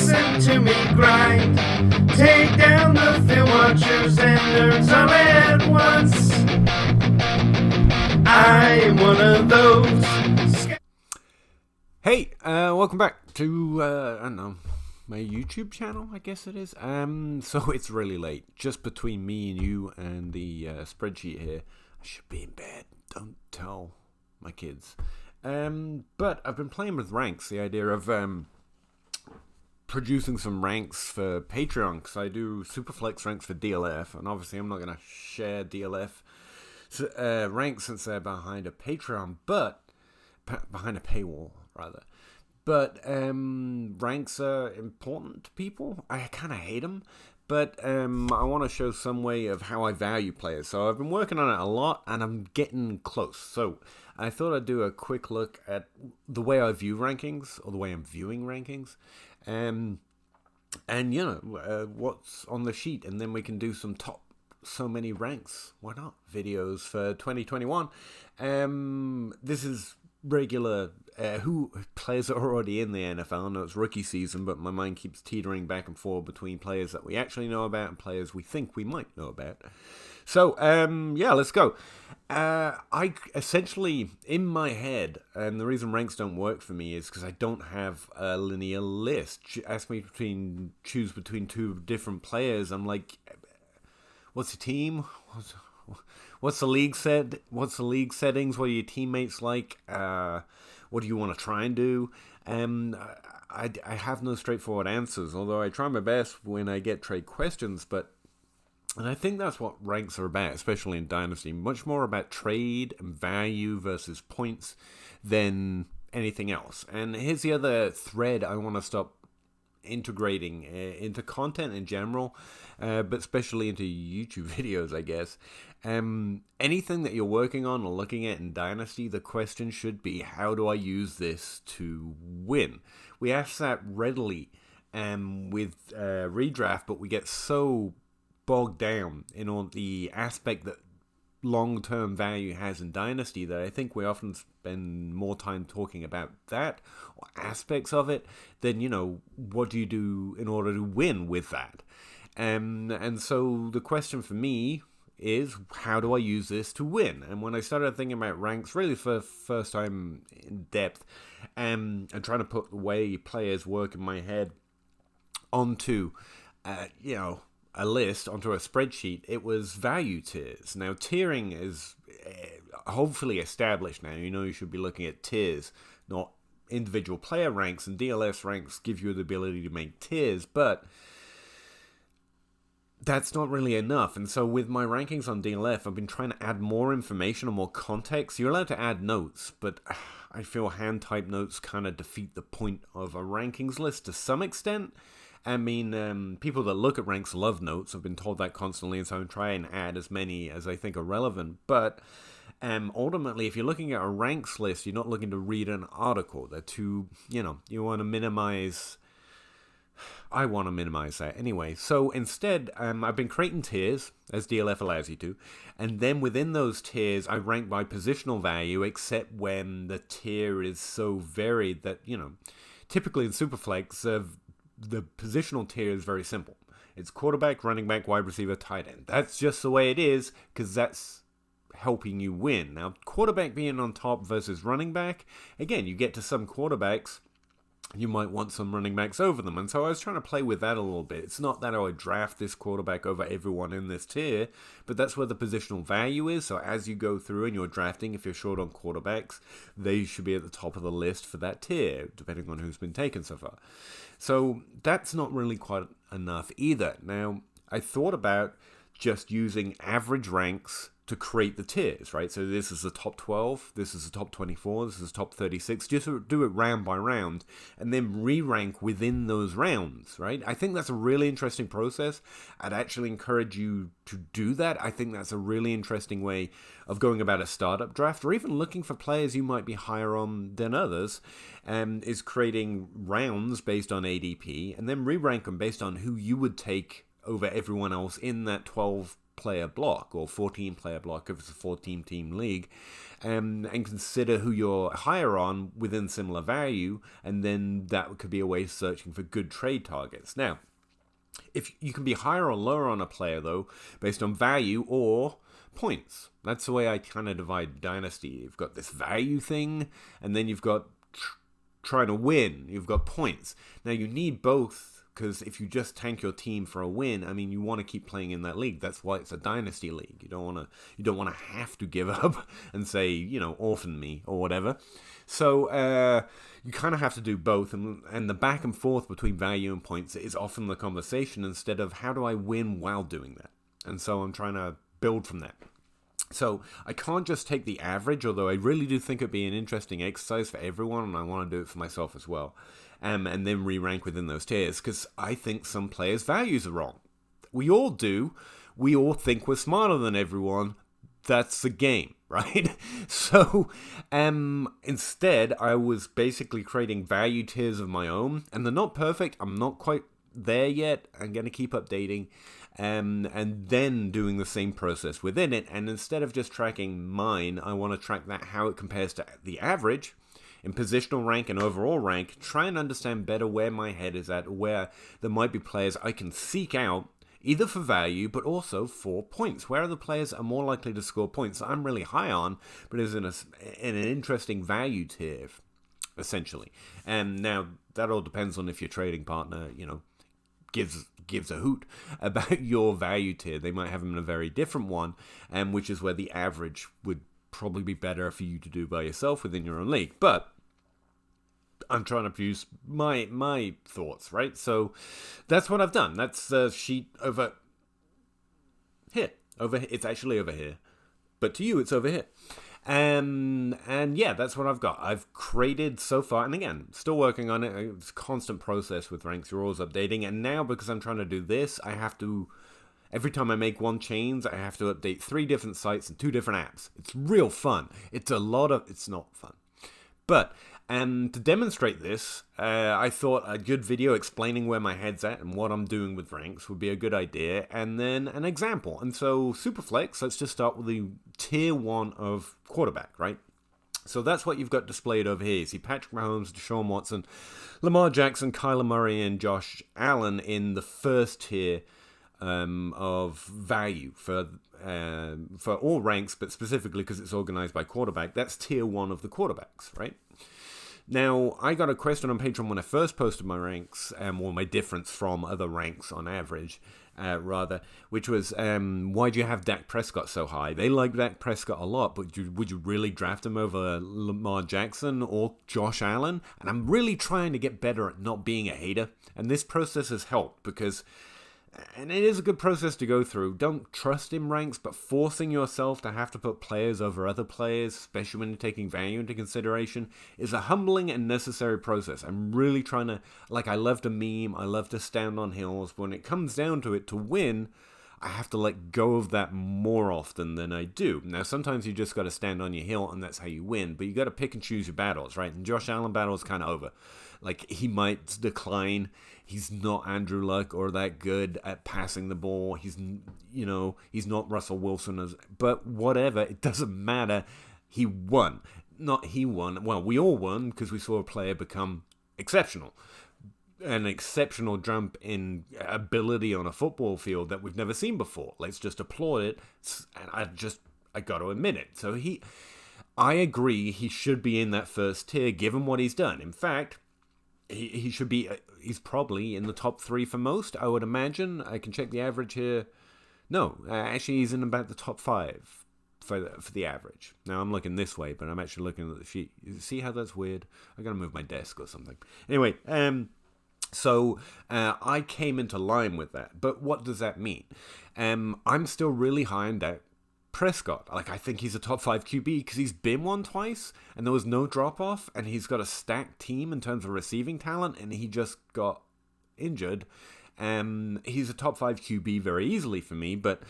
Listen to me grind. Take down the film watchers and nerds all at once. I am one of those. Hey, welcome back to, I don't know, my YouTube channel, I guess it is. So it's really late, just between me and you and the spreadsheet here. I should be in bed, don't tell my kids. But I've been playing with ranks, the idea of producing some ranks for Patreon, because I do Superflex ranks for DLF, and obviously I'm not going to share DLF ranks since they're behind a Patreon, but behind a paywall, rather. But ranks are important to people. I kind of hate them, but I want to show some way of how I value players. So I've been working on it a lot, and I'm getting close. So I thought I'd do a quick look at the way I view rankings, or the way I'm viewing rankings, and you know, what's on the sheet, and then we can do some top so many ranks, why not, videos for 2021. This is regular who players are already in the NFL. I know it's rookie season, but my mind keeps teetering back and forth between players that we actually know about and players we think we might know about. So yeah, let's go. I essentially, in my head, and the reason ranks don't work for me is because I don't have a linear list. Ask me choose between two different players, I'm like, what's the team? What's the league set? What's the league settings? What are your teammates like? What do you want to try and do? I have no straightforward answers, although I try my best when I get trade questions. And I think that's what ranks are about, especially in Dynasty. Much more about trade and value versus points than anything else. And here's the other thread I want to stop integrating into content in general, but especially into YouTube videos, I guess. Anything that you're working on or looking at in Dynasty, the question should be, how do I use this to win? We ask that readily with redraft, but we get so bogged down in all the aspect that long-term value has in Dynasty that I think we often spend more time talking about that or aspects of it than, you know, what do you do in order to win with that. And so the question for me is, how do I use this to win? And when I started thinking about ranks, really for the first time in depth, and trying to put the way players work in my head onto, you know, a list, onto a spreadsheet, it was value tiers. Now, tiering is hopefully established now. You know, you should be looking at tiers, not individual player ranks, and DLS ranks give you the ability to make tiers, but that's not really enough. And so with my rankings on DLF, I've been trying to add more information or more context. You're allowed to add notes, but I feel hand-typed notes kind of defeat the point of a rankings list to some extent. I mean, people that look at ranks love notes. I've been told that constantly, and so I try and add as many as I think are relevant. But ultimately, if you're looking at a ranks list, you're not looking to read an article. They're too, you know, you want to minimize. I want to minimize that anyway. So instead, I've been creating tiers, as DLF allows you to, and then within those tiers, I rank by positional value, except when the tier is so varied that, you know, typically in Superflex, the positional tier is very simple. It's quarterback, running back, wide receiver, tight end. That's just the way it is, because that's helping you win. Now, quarterback being on top versus running back, again, you get to some quarterbacks, you might want some running backs over them. And so I was trying to play with that a little bit. It's not that I would draft this quarterback over everyone in this tier, but that's where the positional value is. So as you go through and you're drafting, if you're short on quarterbacks, they should be at the top of the list for that tier, depending on who's been taken so far. So that's not really quite enough either. Now, I thought about just using average ranks to create the tiers, right? So this is the top 12, this is the top 24, this is top 36. Just do it round by round and then re-rank within those rounds, right? I think that's a really interesting process. I'd actually encourage you to do that. I think that's a really interesting way of going about a startup draft, or even looking for players you might be higher on than others, is creating rounds based on ADP and then re-rank them based on who you would take over everyone else in that 12 player block or 14-player block if it's a 14-team league, and consider who you're higher on within similar value, and then that could be a way of searching for good trade targets. Now, if you can be higher or lower on a player, though, based on value or points. That's the way I kind of divide Dynasty. You've got this value thing, and then you've got trying to win. You've got points. Now, you need both, because if you just tank your team for a win, I mean, you want to keep playing in that league. That's why it's a Dynasty league. You don't want to have to give up and say, orphan me or whatever. So you kind of have to do both, and the back and forth between value and points is often the conversation instead of how do I win while doing that. And so I'm trying to build from that. So I can't just take the average, although I really do think it'd be an interesting exercise for everyone, and I want to do it for myself as well, and then re-rank within those tiers, because I think some players' values are wrong. We all do. We all think we're smarter than everyone. That's the game, right? So instead, I was basically creating value tiers of my own, and they're not perfect. I'm not quite there yet. I'm going to keep updating. And then doing the same process within it. And instead of just tracking mine, I want to track that how it compares to the average in positional rank and overall rank. Try and understand better where my head is at, where there might be players I can seek out, either for value, but also for points. Where are the players are more likely to score points that I'm really high on, but is in an interesting value tier, essentially. And now, that all depends on if your trading partner, gives a hoot about your value tier. They might have them in a very different one, which is where the average would probably be better for you to do by yourself within your own league. But I'm trying to produce my thoughts, right? So that's what I've done. That's the sheet over here. It's actually over here, but to you, it's over here. And yeah, that's what I've got. I've created so far, and again, still working on it. It's a constant process with ranks. You're always updating. And now, because I'm trying to do this, I have to, every time I make one change, I have to update 3 different sites and 2 different apps. It's real fun. It's not fun. But to demonstrate this, I thought a good video explaining where my head's at and what I'm doing with ranks would be a good idea, and then an example. And so Superflex, let's just start with the tier 1 of quarterback, right? So that's what you've got displayed over here. You see Patrick Mahomes, Deshaun Watson, Lamar Jackson, Kyler Murray, and Josh Allen in the first tier of value for all ranks, but specifically because it's organized by quarterback. That's tier 1 of the quarterbacks, right? Now, I got a question on Patreon when I first posted my ranks, or my difference from other ranks on average, which was, why do you have Dak Prescott so high? They like Dak Prescott a lot, but would you really draft him over Lamar Jackson or Josh Allen? And I'm really trying to get better at not being a hater, and this process has helped because... And it is a good process to go through. Don't trust in ranks, but forcing yourself to have to put players over other players, especially when you're taking value into consideration, is a humbling and necessary process. I'm really trying to, I love to meme, I love to stand on hills, but when it comes down to it, to win, I have to let go of that more often than I do. Now, sometimes you just got to stand on your hill, and that's how you win, but you got to pick and choose your battles, right? And Josh Allen battle is kind of over. He might decline. He's not Andrew Luck or that good at passing the ball. He's not Russell Wilson. But whatever, it doesn't matter. He won. Well, we all won because we saw a player become exceptional. An exceptional jump in ability on a football field that we've never seen before. Let's just applaud it. And I got to admit it. So I agree he should be in that first tier given what he's done. In fact, he should be, he's probably in the top 3 for most, I would imagine. I can check the average here. No, actually he's in about the top 5 for the average. Now I'm looking this way, but I'm actually looking at the sheet. You see how that's weird? I gotta move my desk or something. Anyway, so I came into line with that. But what does that mean? I'm still really high on Dak Prescott. I think he's a top 5 QB because he's been one twice and there was no drop off, and he's got a stacked team in terms of receiving talent, and he just got injured. He's a top 5 QB very easily for me, but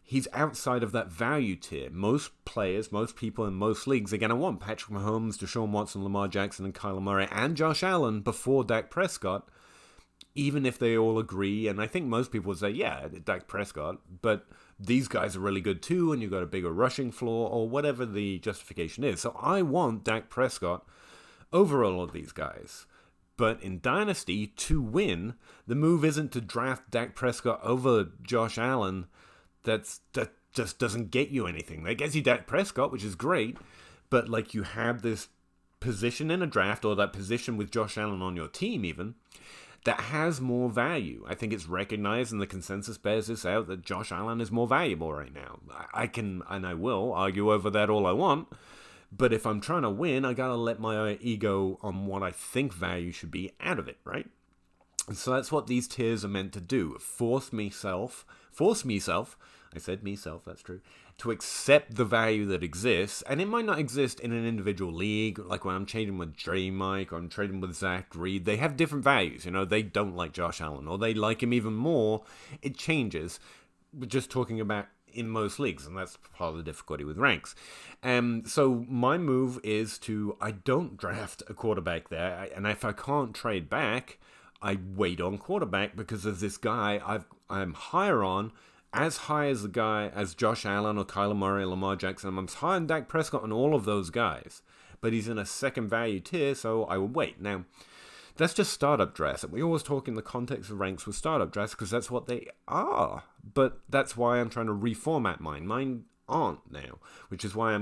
he's outside of that value tier. Most players, most people in most leagues are going to want Patrick Mahomes, Deshaun Watson, Lamar Jackson, and Kyler Murray, and Josh Allen before Dak Prescott even if they all agree, and I think most people would say, yeah, Dak Prescott, but these guys are really good too, and you've got a bigger rushing floor, or whatever the justification is. So I want Dak Prescott over all of these guys. But in Dynasty, to win, the move isn't to draft Dak Prescott over Josh Allen. That just doesn't get you anything. That gets you Dak Prescott, which is great, but like you have this position in a draft, or that position with Josh Allen on your team even, that has more value. I think it's recognized, and the consensus bears this out, that Josh Allen is more valuable right now. I can, and I will, argue over that all I want, but if I'm trying to win, I gotta let my ego on what I think value should be out of it, right? And so that's what these tiers are meant to do. Force myself, I said myself, that's true, to accept the value that exists, and it might not exist in an individual league, like when I'm trading with J Mike or I'm trading with Zach Reed. They have different values, they don't like Josh Allen, or they like him even more. It changes. We're just talking about in most leagues, and that's part of the difficulty with ranks. So my move is I don't draft a quarterback there, and if I can't trade back, I wait on quarterback, because there's this guy I'm higher on, as high as the guy as Josh Allen or Kyler Murray, Lamar Jackson. I'm as high on Dak Prescott and all of those guys, but he's in a second value tier, so I will wait. Now, that's just startup drafts, and we always talk in the context of ranks with startup drafts because that's what they are. But that's why I'm trying to reformat mine. Mine aren't now, which is why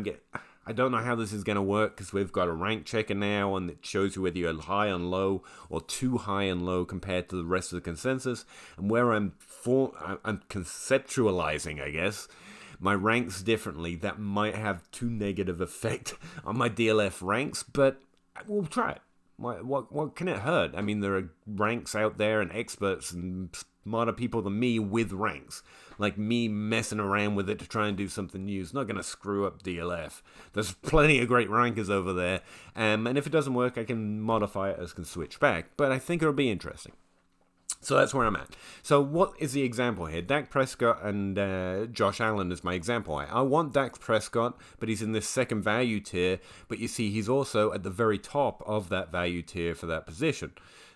I don't know how this is going to work, because we've got a rank checker now, and it shows you whether you're high and low or too high and low compared to the rest of the consensus. And where I'm conceptualizing, I guess, my ranks differently, that might have too negative effect on my DLF ranks, but we'll try it. What can it hurt? I mean, there are ranks out there and experts and smarter people than me with ranks. Like me messing around with it to try and do something new is not going to screw up DLF. There's plenty of great rankers over there. And if it doesn't work, I can modify it, as can switch back. But I think it'll be interesting. So that's where I'm at. So what is the example here? Dak Prescott and Josh Allen is my example. I want Dak Prescott, but he's in this second value tier. But you see, he's also at the very top of that value tier for that position.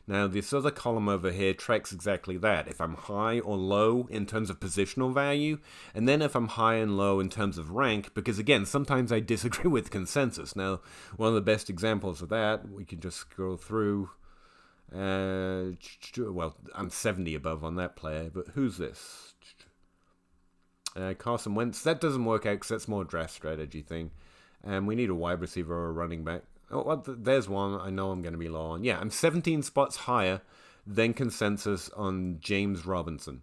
Now, this other column over here tracks exactly that. If I'm high or low in terms of positional value, and then if I'm high and low in terms of rank, because again, sometimes I disagree with consensus. Now, one of the best examples of that, we can just scroll through. Well, I'm 70 above on that player, but who's this? Carson Wentz. That doesn't work out because that's more a draft strategy thing. And we need a wide receiver or a running back. Oh, well, there's one I know I'm going to be low on. Yeah, I'm 17 spots higher than consensus on James Robinson.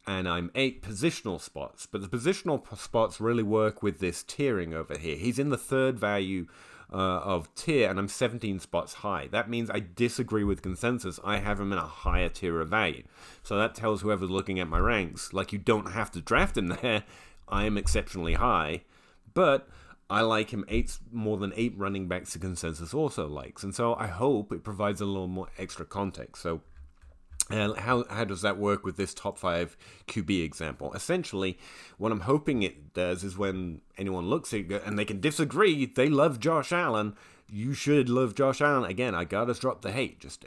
And I'm 8 positional spots. But the positional spots really work with this tiering over here. He's in the third value of tier, and I'm 17 spots high. That means I disagree with consensus. I have him in a higher tier of value. So that tells whoever's looking at my ranks, like, you don't have to draft him there. I am exceptionally high. But I like him more than 8 running backs the consensus also likes. And so I hope it provides a little more extra context. So how does that work with this top 5 QB example? Essentially, what I'm hoping it does is when anyone looks at it and they can disagree, they love Josh Allen. You should love Josh Allen. Again, I gotta drop the hate. Just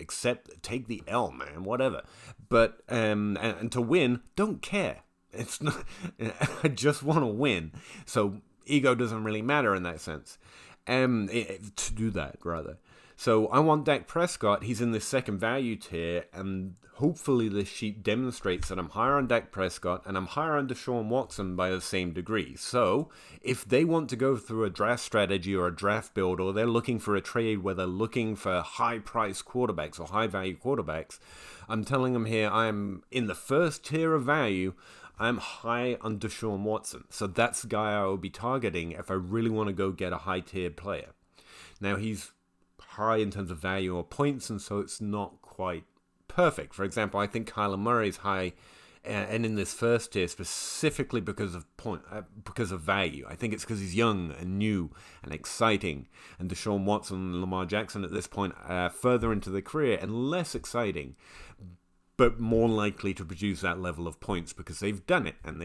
take the L, man, whatever. But and to win, don't care. It's not. I just want to win. So ego doesn't really matter in that sense. To do that, rather. So I want Dak Prescott. He's in the second value tier, and hopefully this sheet demonstrates that I'm higher on Dak Prescott and I'm higher on Deshaun Watson by the same degree. So if they want to go through a draft strategy or a draft build, or they're looking for a trade where they're looking for high-priced quarterbacks or high-value quarterbacks, I'm telling them here I'm in the first tier of value. I'm high on Deshaun Watson. So that's the guy I will be targeting if I really want to go get a high-tier player. Now, he's high in terms of value or points, and so it's not quite perfect. For example, I think Kyler Murray is high and in this first tier specifically because of value. I think it's because he's young and new and exciting, and Deshaun Watson and Lamar Jackson at this point further into their career and less exciting, but more likely to produce that level of points because they've done it. And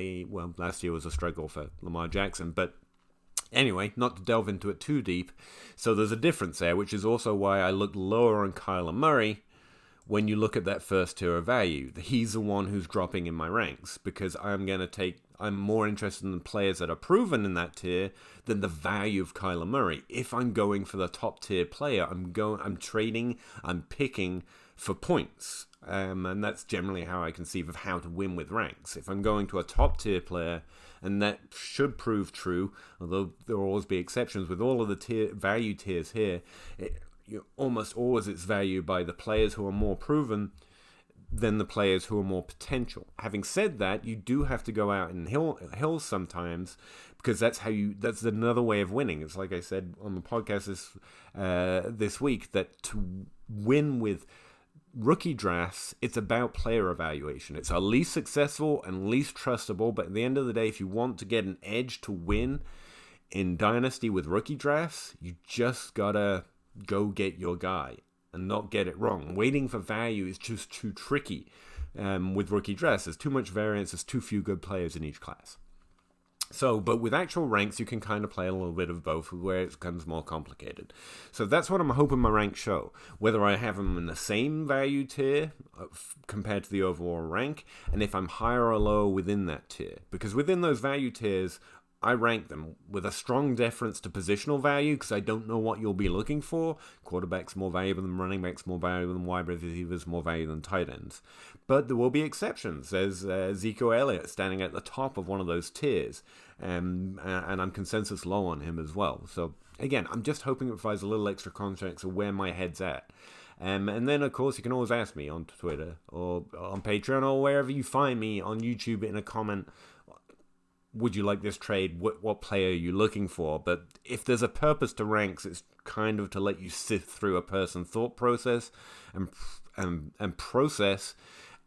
last year was a struggle for Lamar Jackson, but anyway, not to delve into it too deep. So there's a difference there, which is also why I look lower on Kyler Murray when you look at that first tier of value. He's the one who's dropping in my ranks because I'm more interested in the players that are proven in that tier than the value of Kyler Murray. If I'm going for the top tier player, I'm picking for points. And that's generally how I conceive of how to win with ranks. If I'm going to a top tier player, and that should prove true, although there will always be exceptions with all of the value tiers here, almost always it's valued by the players who are more proven than the players who are more potential. Having said that, you do have to go out in hills sometimes, because that's another way of winning. It's like I said on the podcast this week, that to win with rookie drafts, it's about player evaluation. It's our least successful and least trustable, but at the end of the day, if you want to get an edge to win in Dynasty with rookie drafts, you just gotta go get your guy and not get it wrong. Waiting for value is just too tricky with rookie drafts. There's too much variance. There's too few good players in each class. So, but with actual ranks, you can kind of play a little bit of both, where it becomes more complicated. So that's what I'm hoping my ranks show. Whether I have them in the same value tier compared to the overall rank, and if I'm higher or lower within that tier. Because within those value tiers, I rank them with a strong deference to positional value, because I don't know what you'll be looking for. Quarterbacks more valuable than running backs, more valuable than wide receivers, more valuable than tight ends. But there will be exceptions. There's Ezekiel Elliott standing at the top of one of those tiers, and I'm consensus low on him as well. So again, I'm just hoping it provides a little extra context of where my head's at. And then, of course, you can always ask me on Twitter or on Patreon or wherever you find me, on YouTube, in a comment. Would you like this trade? What player are you looking for? But if there's a purpose to ranks, it's kind of to let you sift through a person's thought process and process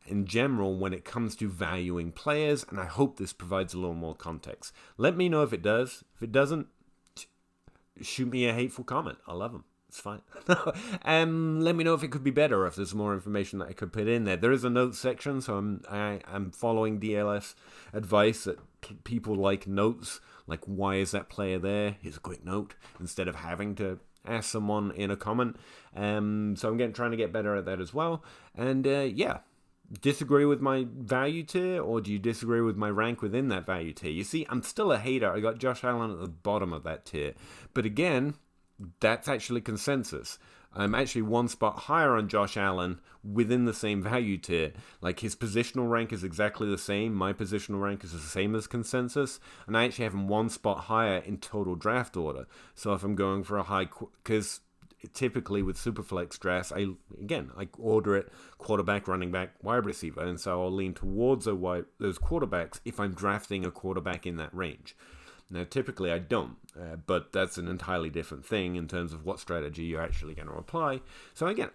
in general when it comes to valuing players. And I hope this provides a little more context. Let me know if it does. If it doesn't, shoot me a hateful comment. I love them. It's fine. Let me know if it could be better, or if there's more information that I could put in there. There is a notes section, so I'm following DLS advice that people like notes, like why is that player there? Here's a quick note, instead of having to ask someone in a comment. So I'm trying to get better at that as well. And disagree with my value tier, or do you disagree with my rank within that value tier? You see, I'm still a hater. I got Josh Allen at the bottom of that tier, but again, that's actually consensus. I'm actually one spot higher on Josh Allen within the same value tier. Like, his positional rank is exactly the same. My positional rank is the same as consensus. And I actually have him one spot higher in total draft order. So if I'm going for a high... Because typically with Superflex drafts, I order it quarterback, running back, wide receiver. And so I'll lean towards those quarterbacks if I'm drafting a quarterback in that range. Now, typically I don't, but that's an entirely different thing in terms of what strategy you're actually going to apply. So again,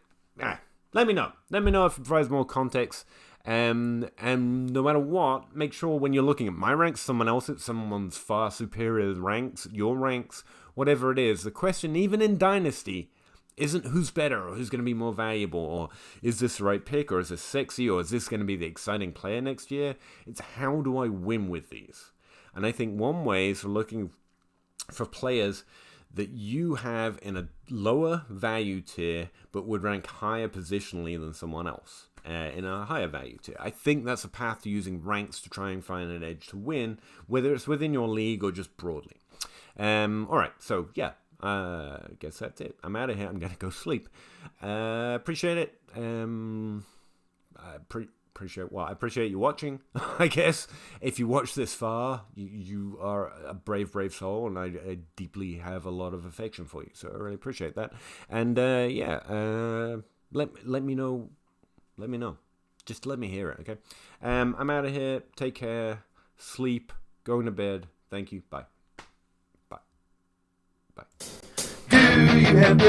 let me know. Let me know if it provides more context. And no matter what, make sure when you're looking at my ranks, someone's far superior ranks, your ranks, whatever it is. The question, even in Dynasty, isn't who's better or who's going to be more valuable, or is this the right pick, or is this sexy, or is this going to be the exciting player next year? It's how do I win with these? And I think one way is looking for players that you have in a lower value tier but would rank higher positionally than someone else in a higher value tier. I think that's a path to using ranks to try and find an edge to win, whether it's within your league or just broadly. All right, so yeah, I guess that's it. I'm out of here. I'm going to go sleep. Appreciate it. I appreciate you watching. I guess if you watch this far, you are a brave soul, and I deeply have a lot of affection for you. So I really appreciate that. And let me know. Let me know. Just let me hear it. Okay. I'm out of here. Take care. Sleep. Going to bed. Thank you. Bye. Bye. Do you have the